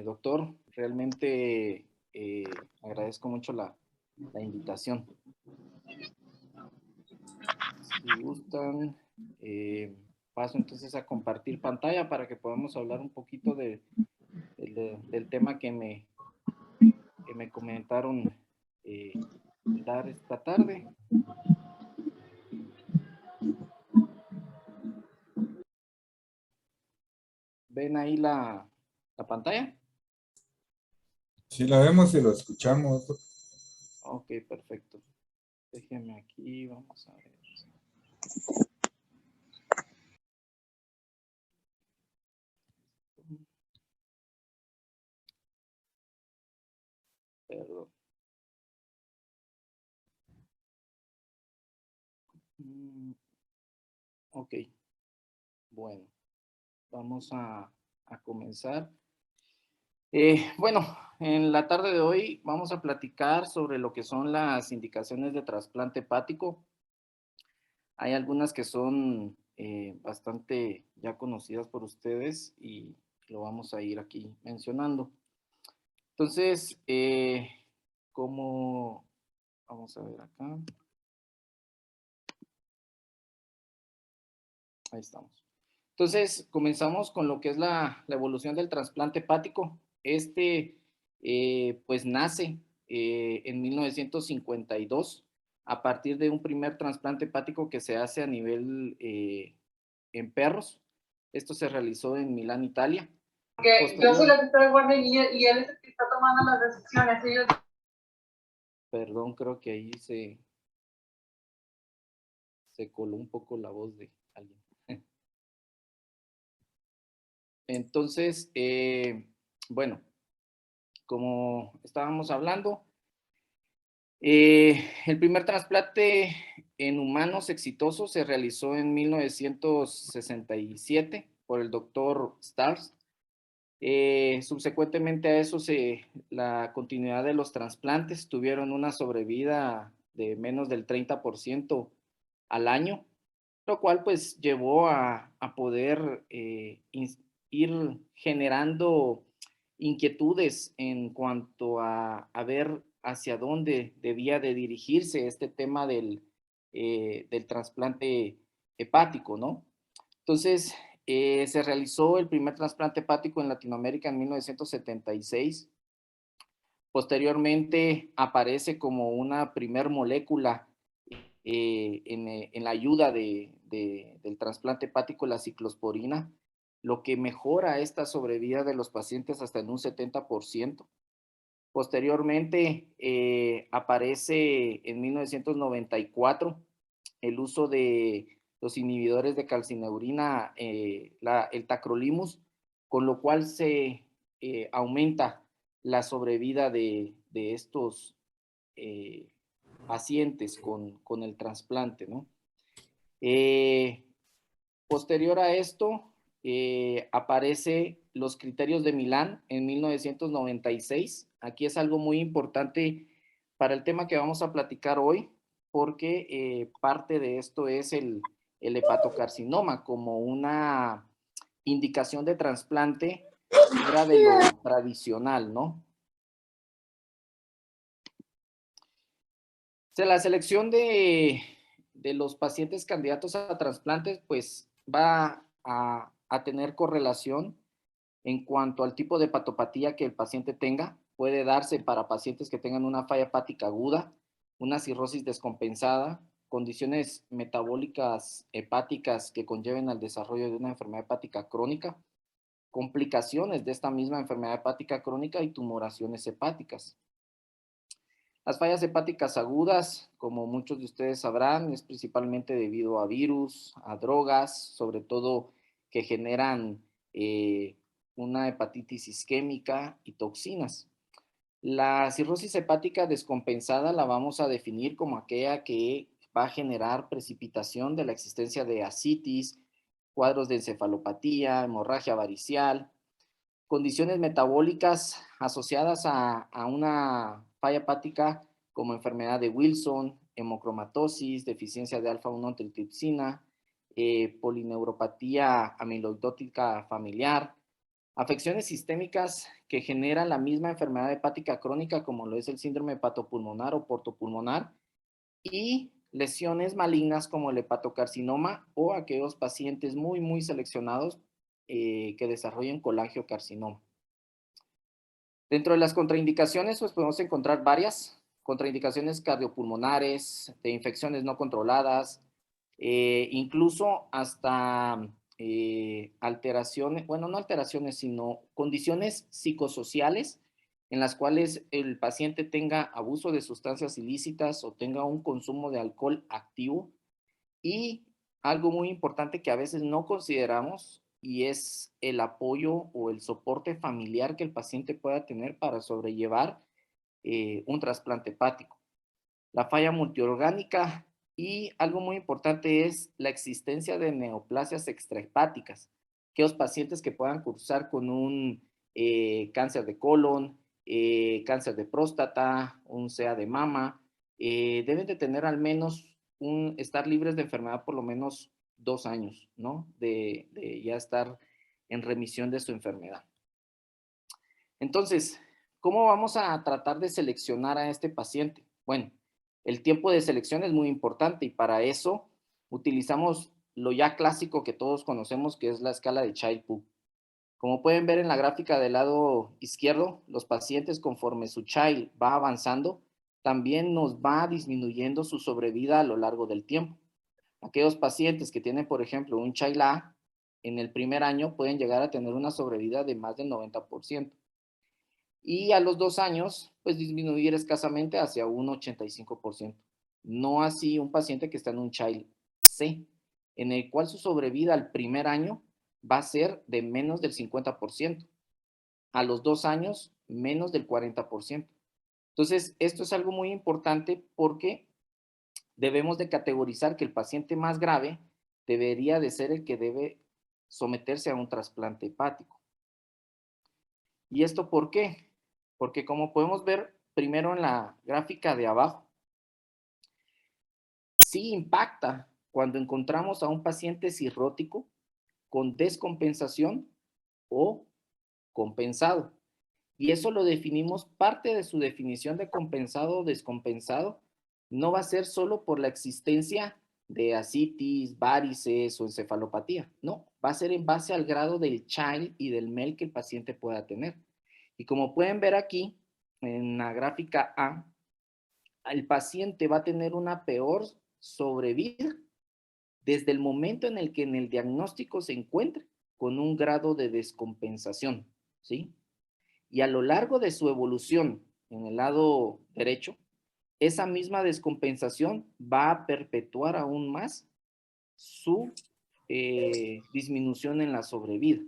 doctor. Realmente agradezco mucho la invitación. Si gustan, paso entonces a compartir pantalla para que podamos hablar un poquito del tema que me comentaron dar esta tarde. ¿Ven ahí la pantalla? Sí, la vemos y lo escuchamos. Ok, perfecto. Déjenme aquí, vamos a ver. Perdón. Ok, bueno, vamos a comenzar. Bueno, en la tarde de hoy vamos a platicar sobre lo que son las indicaciones de trasplante hepático. Hay algunas que son bastante ya conocidas por ustedes y lo vamos a ir aquí mencionando. Entonces, como vamos a ver acá. Ahí estamos. Entonces, comenzamos con lo que es la evolución del trasplante hepático. Pues nace en 1952 a partir de un primer trasplante hepático que se hace a nivel en perros. Esto se realizó en Milán, Italia. Porque yo soy la asesora de guardia y él es el que está tomando las decisiones. Ellos... Perdón, creo que ahí se coló un poco la voz de alguien. Entonces, bueno, como estábamos hablando, el primer trasplante en humanos exitoso se realizó en 1967 por el doctor Stars. Subsecuentemente a eso, la continuidad de los trasplantes tuvieron una sobrevida de menos del 30% al año, lo cual pues llevó a poder ir generando inquietudes en cuanto a ver hacia dónde debía de dirigirse este tema del trasplante hepático, ¿no? Entonces, se realizó el primer trasplante hepático en Latinoamérica en 1976. Posteriormente aparece como una primer molécula en la ayuda del trasplante hepático la ciclosporina, lo que mejora esta sobrevida de los pacientes hasta en un 70%. Posteriormente aparece en 1994 el uso de los inhibidores de calcineurina, el tacrolimus, con lo cual se aumenta la sobrevida de estos pacientes con el trasplante, ¿no? Posterior a esto, aparece los criterios de Milán en 1996. Aquí es algo muy importante para el tema que vamos a platicar hoy, porque parte de esto es el hepatocarcinoma como una indicación de trasplante fuera de lo tradicional, ¿no? O sea, la selección de los pacientes candidatos a trasplantes, pues va a tener correlación en cuanto al tipo de hepatopatía que el paciente tenga. Puede darse para pacientes que tengan una falla hepática aguda, una cirrosis descompensada, condiciones metabólicas hepáticas que conlleven al desarrollo de una enfermedad hepática crónica, complicaciones de esta misma enfermedad hepática crónica y tumoraciones hepáticas. Las fallas hepáticas agudas, como muchos de ustedes sabrán, es principalmente debido a virus, a drogas, sobre todo que generan una hepatitis isquémica y toxinas. La cirrosis hepática descompensada la vamos a definir como aquella que va a generar precipitación de la existencia de ascitis, cuadros de encefalopatía, hemorragia varicial, condiciones metabólicas asociadas a una falla hepática como enfermedad de Wilson, hemocromatosis, deficiencia de alfa-1 antitripsina, polineuropatía amiloidótica familiar, Afecciones sistémicas que generan la misma enfermedad hepática crónica como lo es el síndrome hepatopulmonar o portopulmonar y lesiones malignas como el hepatocarcinoma o aquellos pacientes muy seleccionados que desarrollen colangiocarcinoma. Dentro de las contraindicaciones, pues podemos encontrar varias contraindicaciones cardiopulmonares, de infecciones no controladas, incluso hasta alteraciones, bueno, no alteraciones, sino condiciones psicosociales en las cuales el paciente tenga abuso de sustancias ilícitas o tenga un consumo de alcohol activo. Y algo muy importante que a veces no consideramos y es el apoyo o el soporte familiar que el paciente pueda tener para sobrellevar un trasplante hepático. La falla multiorgánica y algo muy importante es la existencia de neoplasias extrahepáticas, aquellos pacientes que puedan cursar con un cáncer de colon, cáncer de próstata, un CA de mama, deben de tener al menos estar libres de enfermedad por lo menos 2 años, ¿no? De ya estar en remisión de su enfermedad. Entonces, ¿cómo vamos a tratar de seleccionar a este paciente? Bueno, el tiempo de selección es muy importante y para eso utilizamos lo ya clásico que todos conocemos, que es la escala de Child-Pugh. Como pueden ver en la gráfica del lado izquierdo, los pacientes conforme su Child va avanzando, también nos va disminuyendo su sobrevida a lo largo del tiempo. Aquellos pacientes que tienen, por ejemplo, un Child A, en el primer año pueden llegar a tener una sobrevida de más del 90%. Y a los 2 años, pues disminuir escasamente hacia un 85%. No así un paciente que está en un Child C, en el cual su sobrevida al primer año va a ser de menos del 50%. A los 2 años, menos del 40%. Entonces, esto es algo muy importante porque debemos de categorizar que el paciente más grave debería de ser el que debe someterse a un trasplante hepático. ¿Y esto por qué? Porque como podemos ver primero en la gráfica de abajo, sí impacta cuando encontramos a un paciente cirrótico con descompensación o compensado. Y eso lo definimos, parte de su definición de compensado o descompensado, no va a ser solo por la existencia de ascitis, varices o encefalopatía. No, va a ser en base al grado del Child y del MEL que el paciente pueda tener. Y como pueden ver aquí, en la gráfica A, el paciente va a tener una peor sobrevida desde el momento en el que en el diagnóstico se encuentre con un grado de descompensación, ¿sí? Y a lo largo de su evolución en el lado derecho, esa misma descompensación va a perpetuar aún más su disminución en la sobrevida.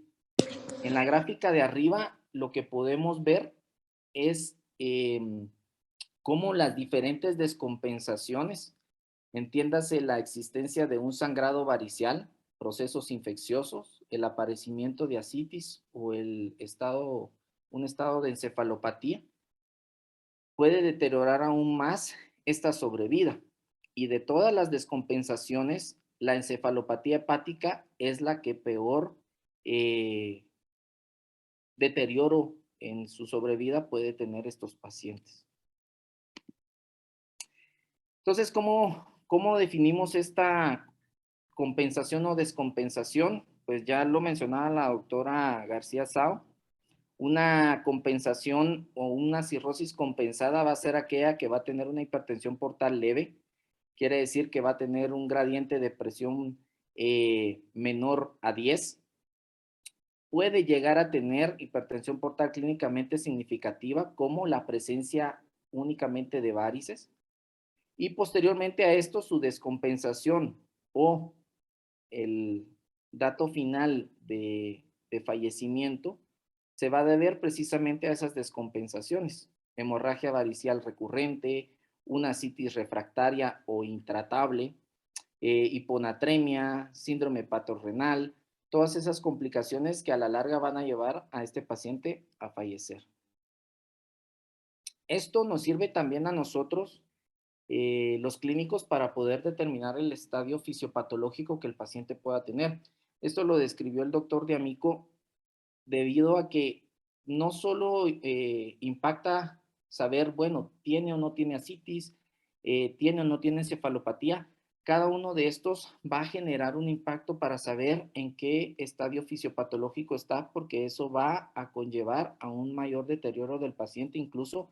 En la gráfica de arriba, lo que podemos ver es cómo las diferentes descompensaciones, entiéndase la existencia de un sangrado varicial, procesos infecciosos, el aparecimiento de ascitis o un estado de encefalopatía, puede deteriorar aún más esta sobrevida. Y de todas las descompensaciones, la encefalopatía hepática es la que peor deterioro en su sobrevida puede tener estos pacientes. Entonces, ¿cómo definimos esta compensación o descompensación? Pues ya lo mencionaba la doctora García Sao. Una compensación o una cirrosis compensada va a ser aquella que va a tener una hipertensión portal leve. Quiere decir que va a tener un gradiente de presión menor a 10. Puede llegar a tener hipertensión portal clínicamente significativa como la presencia únicamente de varices. Y posteriormente a esto, su descompensación o el dato final de fallecimiento se va a deber precisamente a esas descompensaciones. Hemorragia varicial recurrente, una citis refractaria o intratable, hiponatremia, síndrome hepatorenal, todas esas complicaciones que a la larga van a llevar a este paciente a fallecer. Esto nos sirve también a nosotros, los clínicos, para poder determinar el estadio fisiopatológico que el paciente pueda tener. Esto lo describió el doctor D'Amico debido a que no solo impacta saber, bueno, tiene o no tiene ascitis, tiene o no tiene encefalopatía. Cada uno de estos va a generar un impacto para saber en qué estadio fisiopatológico está, porque eso va a conllevar a un mayor deterioro del paciente, incluso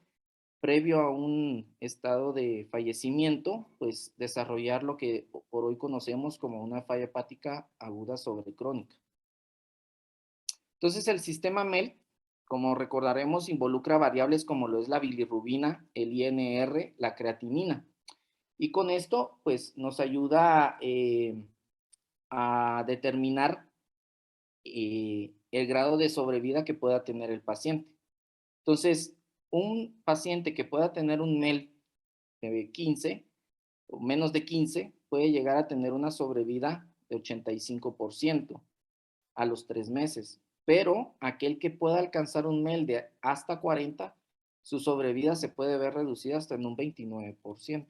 previo a un estado de fallecimiento, pues desarrollar lo que por hoy conocemos como una falla hepática aguda sobrecrónica. Entonces, el sistema MEL, como recordaremos, involucra variables como lo es la bilirrubina, el INR, la creatinina. Y con esto, pues, nos ayuda a determinar el grado de sobrevida que pueda tener el paciente. Entonces, un paciente que pueda tener un MEL de 15 o menos de 15 puede llegar a tener una sobrevida de 85% a los 3 meses. Pero aquel que pueda alcanzar un MEL de hasta 40, su sobrevida se puede ver reducida hasta en un 29%.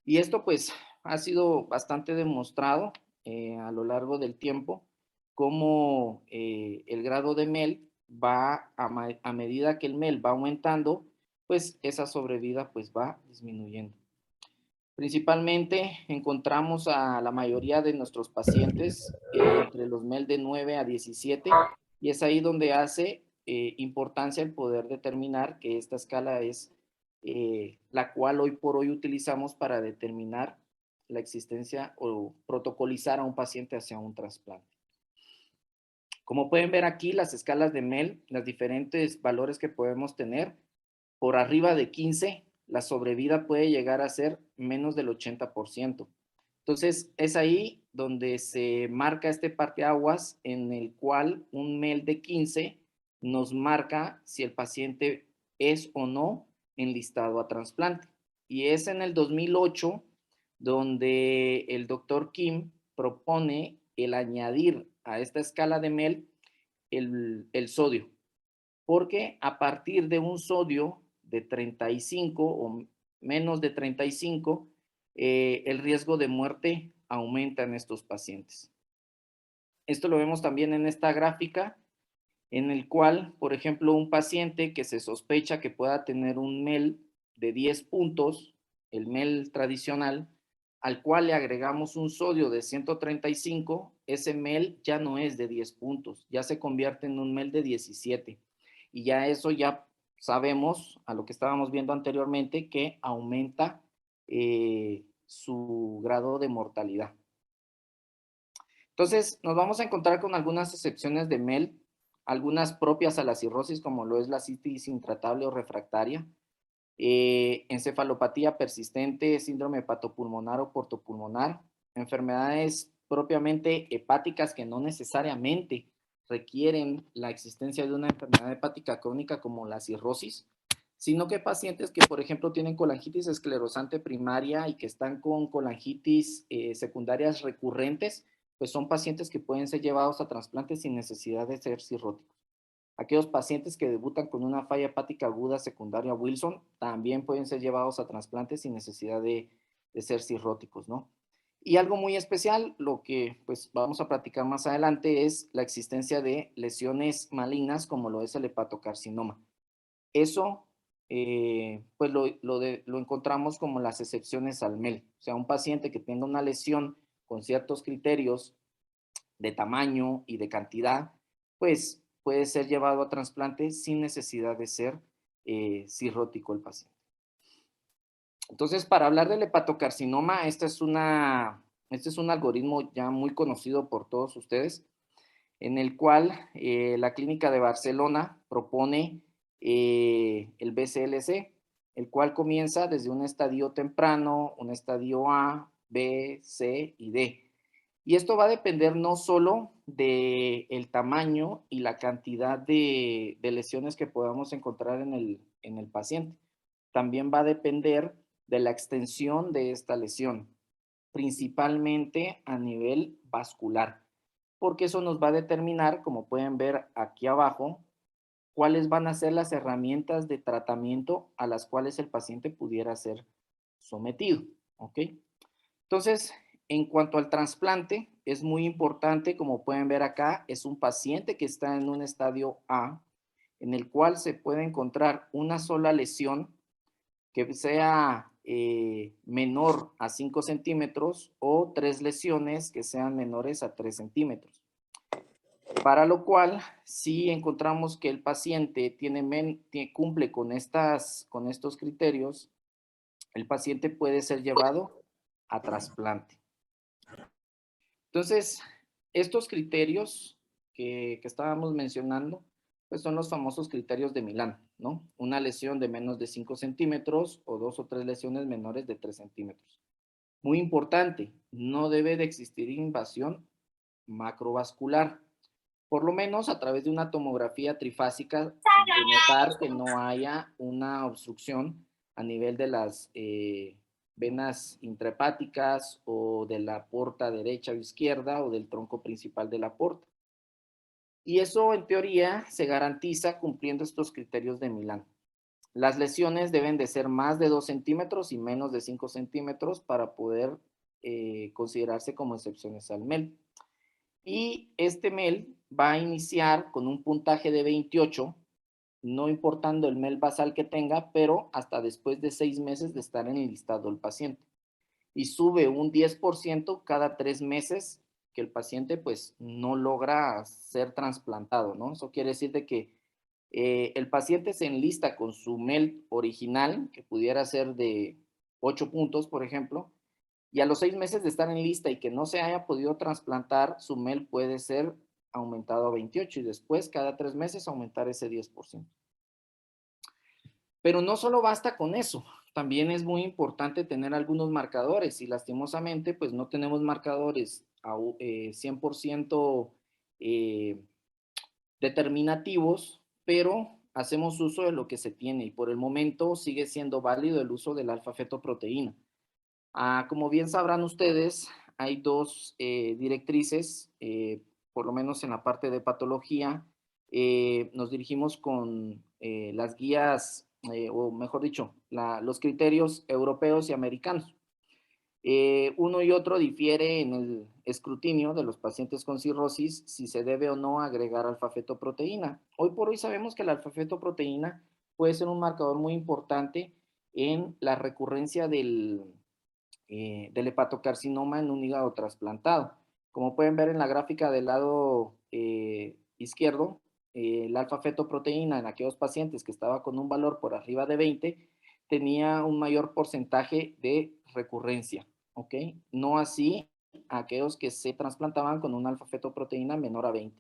Y esto pues ha sido bastante demostrado a lo largo del tiempo, cómo el grado de MEL va a medida que el MEL va aumentando, pues esa sobrevida pues va disminuyendo. Principalmente encontramos a la mayoría de nuestros pacientes entre los MEL de 9 a 17 y es ahí donde hace importancia el poder determinar que esta escala es la cual hoy por hoy utilizamos para determinar la existencia o protocolizar a un paciente hacia un trasplante. Como pueden ver aquí, las escalas de MEL, los diferentes valores que podemos tener, por arriba de 15, la sobrevida puede llegar a ser menos del 80%. Entonces, es ahí donde se marca este parteaguas en el cual un MEL de 15 nos marca si el paciente es o no enlistado a trasplante. Y es en el 2008 donde el doctor Kim propone el añadir a esta escala de MEL el sodio, porque a partir de un sodio de 35 o menos de 35, el riesgo de muerte aumenta en estos pacientes. Esto lo vemos también en esta gráfica, en el cual, por ejemplo, un paciente que se sospecha que pueda tener un MEL de 10 puntos, el MEL tradicional, al cual le agregamos un sodio de 135, ese MEL ya no es de 10 puntos, ya se convierte en un MEL de 17. Y ya eso ya sabemos, a lo que estábamos viendo anteriormente, que aumenta su grado de mortalidad. Entonces, nos vamos a encontrar con algunas excepciones de MEL, algunas propias a la cirrosis, como lo es la citis intratable o refractaria, encefalopatía persistente, síndrome hepatopulmonar o portopulmonar, enfermedades propiamente hepáticas que no necesariamente requieren la existencia de una enfermedad hepática crónica como la cirrosis, sino que pacientes que, por ejemplo, tienen colangitis esclerosante primaria y que están con colangitis secundarias recurrentes, pues son pacientes que pueden ser llevados a trasplantes sin necesidad de ser cirróticos. Aquellos pacientes que debutan con una falla hepática aguda secundaria Wilson también pueden ser llevados a trasplantes sin necesidad de ser cirróticos, ¿no? Y algo muy especial, lo que pues vamos a platicar más adelante, es la existencia de lesiones malignas como lo es el hepatocarcinoma. Eso pues lo encontramos como las excepciones al MEL. O sea, un paciente que tenga una lesión con ciertos criterios de tamaño y de cantidad, pues puede ser llevado a trasplante sin necesidad de ser cirrótico el paciente. Entonces, para hablar del hepatocarcinoma, este es un algoritmo ya muy conocido por todos ustedes, en el cual la Clínica de Barcelona propone el BCLC, el cual comienza desde un estadio temprano, un estadio A, B, C y D. Y esto va a depender no solo del tamaño y la cantidad de lesiones que podamos encontrar en el paciente. También va a depender de la extensión de esta lesión, principalmente a nivel vascular, porque eso nos va a determinar, como pueden ver aquí abajo, cuáles van a ser las herramientas de tratamiento a las cuales el paciente pudiera ser sometido, ¿ok? Entonces, en cuanto al trasplante, es muy importante, como pueden ver acá, es un paciente que está en un estadio A, en el cual se puede encontrar una sola lesión que sea menor a 5 centímetros o 3 lesiones que sean menores a 3 centímetros. Para lo cual, si encontramos que el paciente cumple con estos criterios, el paciente puede ser llevado a trasplante. Entonces, estos criterios que estábamos mencionando, pues son los famosos criterios de Milán, ¿no? Una lesión de menos de 5 centímetros o 2 o 3 lesiones menores de 3 centímetros. Muy importante, no debe de existir invasión macrovascular, por lo menos a través de una tomografía trifásica, de notar que no haya una obstrucción a nivel de las venas intrahepáticas o de la porta derecha o izquierda o del tronco principal de la porta. Y eso en teoría se garantiza cumpliendo estos criterios de Milán. Las lesiones deben de ser más de 2 centímetros y menos de 5 centímetros para poder considerarse como excepciones al MEL. Y este MEL va a iniciar con un puntaje de 28, no importando el MEL basal que tenga, pero hasta después de 6 meses de estar en el listado del paciente. Y sube un 10% cada 3 meses que el paciente pues no logra ser trasplantado, ¿no? Eso quiere decir de que el paciente se enlista con su MEL original, que pudiera ser de 8 puntos, por ejemplo, y a los 6 meses de estar en lista y que no se haya podido trasplantar, su MEL puede ser aumentado a 28 y después cada 3 meses aumentar ese 10%. Pero no solo basta con eso, también es muy importante tener algunos marcadores y lastimosamente pues no tenemos marcadores 100% determinativos, pero hacemos uso de lo que se tiene y por el momento sigue siendo válido el uso de la alfa-fetoproteína. Como bien sabrán ustedes, hay dos directrices, por lo menos en la parte de patología, nos dirigimos con las guías, o mejor dicho, los criterios europeos y americanos. Uno y otro difiere en el escrutinio de los pacientes con cirrosis si se debe o no agregar alfa-fetoproteína. Hoy por hoy sabemos que la alfa-fetoproteína puede ser un marcador muy importante en la recurrencia del hepatocarcinoma en un hígado trasplantado. Como pueden ver en la gráfica del lado izquierdo, la alfa-fetoproteína en aquellos pacientes que estaba con un valor por arriba de 20 tenía un mayor porcentaje de recurrencia, ¿ok? No así aquellos que se trasplantaban con una alfa-fetoproteína menor a 20.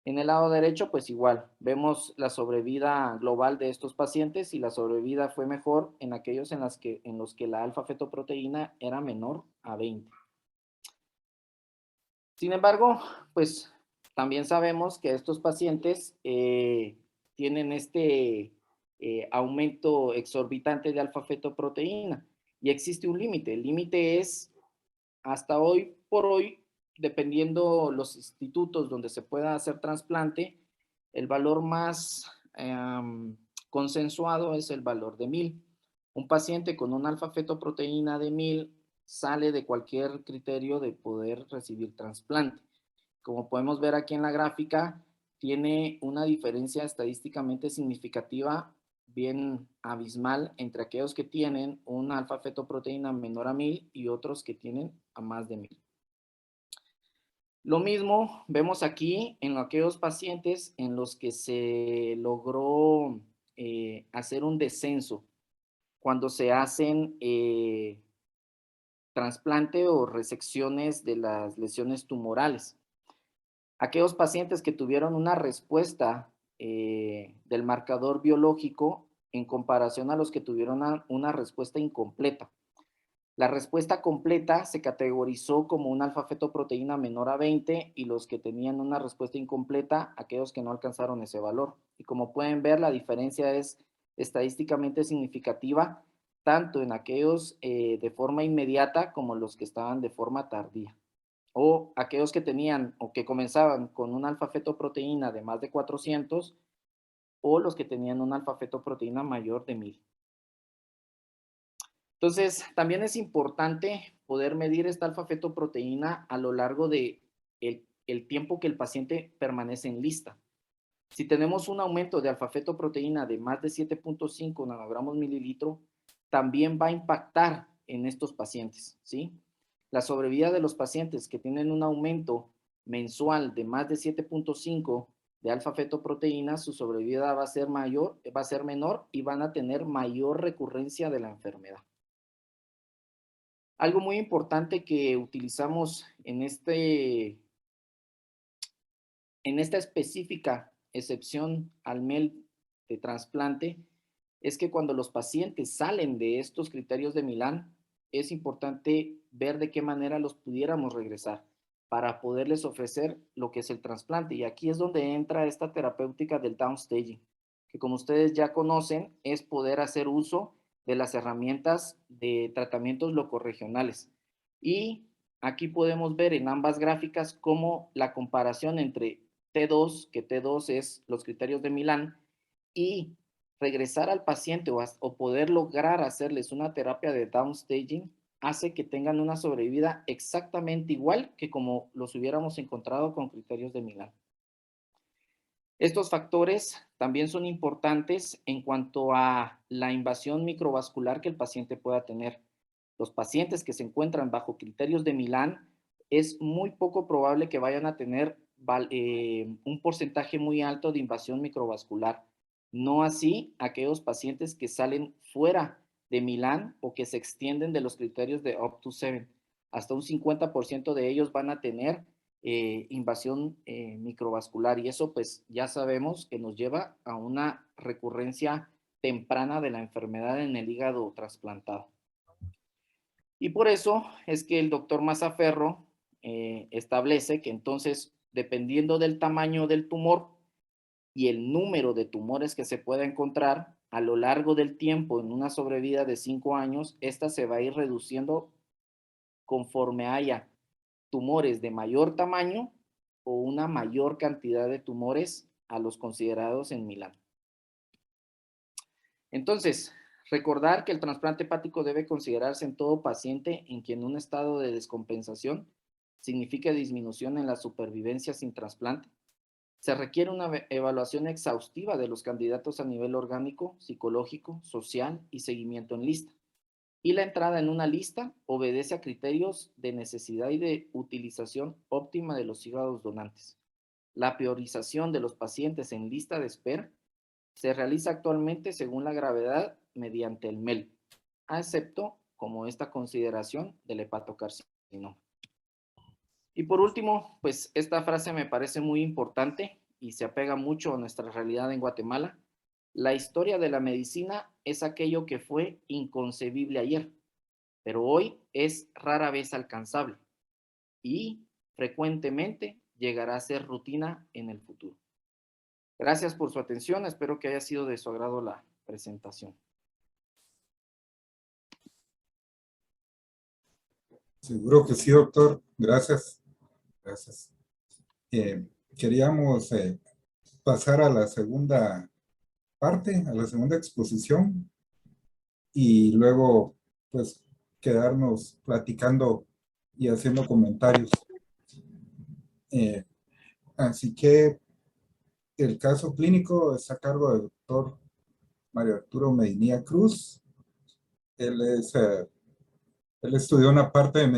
En el lado derecho, pues igual, vemos la sobrevida global de estos pacientes y la sobrevida fue mejor en aquellos en los que la alfa-fetoproteína era menor a 20. Sin embargo, pues también sabemos que estos pacientes tienen este aumento exorbitante de alfa-fetoproteína y existe un límite. El límite es, hasta hoy por hoy, dependiendo los institutos donde se pueda hacer trasplante, el valor más consensuado es el valor de 1000. Un paciente con una alfa-fetoproteína de 1000 sale de cualquier criterio de poder recibir trasplante. Como podemos ver aquí en la gráfica, tiene una diferencia estadísticamente significativa, bien abismal, entre aquellos que tienen una alfa-fetoproteína menor a 1000 y otros que tienen a más de 1000. Lo mismo vemos aquí en aquellos pacientes en los que se logró hacer un descenso cuando se hacen trasplante o resecciones de las lesiones tumorales. Aquellos pacientes que tuvieron una respuesta del marcador biológico en comparación a los que tuvieron una respuesta incompleta. La respuesta completa se categorizó como una alfa-fetoproteína menor a 20 y los que tenían una respuesta incompleta, aquellos que no alcanzaron ese valor. Y como pueden ver, la diferencia es estadísticamente significativa, tanto en aquellos de forma inmediata como los que estaban de forma tardía. O aquellos que tenían o que comenzaban con una alfa-fetoproteína de más de 400 o los que tenían una alfa-fetoproteína mayor de 1000. Entonces, también es importante poder medir esta alfa-fetoproteína a lo largo de el tiempo que el paciente permanece en lista. Si tenemos un aumento de alfa-fetoproteína de más de 7.5 nanogramos mililitro, también va a impactar en estos pacientes, ¿sí? La sobrevida de los pacientes que tienen un aumento mensual de más de 7.5 de alfa-fetoproteína, su sobrevida va a ser menor y van a tener mayor recurrencia de la enfermedad. Algo muy importante que utilizamos en esta específica excepción al MEL de trasplante es que cuando los pacientes salen de estos criterios de Milán, es importante ver de qué manera los pudiéramos regresar para poderles ofrecer lo que es el trasplante. Y aquí es donde entra esta terapéutica del downstaging, que como ustedes ya conocen, es poder hacer uso de las herramientas de tratamientos locorregionales. Y aquí podemos ver en ambas gráficas cómo la comparación entre T2, que T2 es los criterios de Milán, y regresar al paciente o poder lograr hacerles una terapia de downstaging hace que tengan una sobrevida exactamente igual que como los hubiéramos encontrado con criterios de Milán. Estos factores también son importantes en cuanto a la invasión microvascular que el paciente pueda tener. Los pacientes que se encuentran bajo criterios de Milán es muy poco probable que vayan a tener un porcentaje muy alto de invasión microvascular. No así aquellos pacientes que salen fuera de Milán o que se extienden de los criterios de up to 7. Hasta un 50% de ellos van a tener invasión microvascular y eso pues ya sabemos que nos lleva a una recurrencia temprana de la enfermedad en el hígado trasplantado. Y por eso es que el doctor Mazzaferro establece que entonces, dependiendo del tamaño del tumor y el número de tumores que se pueda encontrar, a lo largo del tiempo, en una sobrevida de 5 años, esta se va a ir reduciendo conforme haya tumores de mayor tamaño o una mayor cantidad de tumores a los considerados en Milán. Entonces, recordar que el trasplante hepático debe considerarse en todo paciente en quien un estado de descompensación significa disminución en la supervivencia sin trasplante. Se requiere una evaluación exhaustiva de los candidatos a nivel orgánico, psicológico, social y seguimiento en lista. Y la entrada en una lista obedece a criterios de necesidad y de utilización óptima de los hígados donantes. La priorización de los pacientes en lista de espera se realiza actualmente según la gravedad mediante el MEL, excepto como esta consideración del hepatocarcinoma. Y por último, pues esta frase me parece muy importante y se apega mucho a nuestra realidad en Guatemala. La historia de la medicina es aquello que fue inconcebible ayer, pero hoy es rara vez alcanzable y frecuentemente llegará a ser rutina en el futuro. Gracias por su atención, espero que haya sido de su agrado la presentación. Seguro que sí, doctor. Gracias. Gracias. Queríamos pasar a la segunda parte, a la segunda exposición y luego pues quedarnos platicando y haciendo comentarios. Así que el caso clínico está a cargo del doctor Mario Arturo Medinilla Cruz. Él estudió una parte de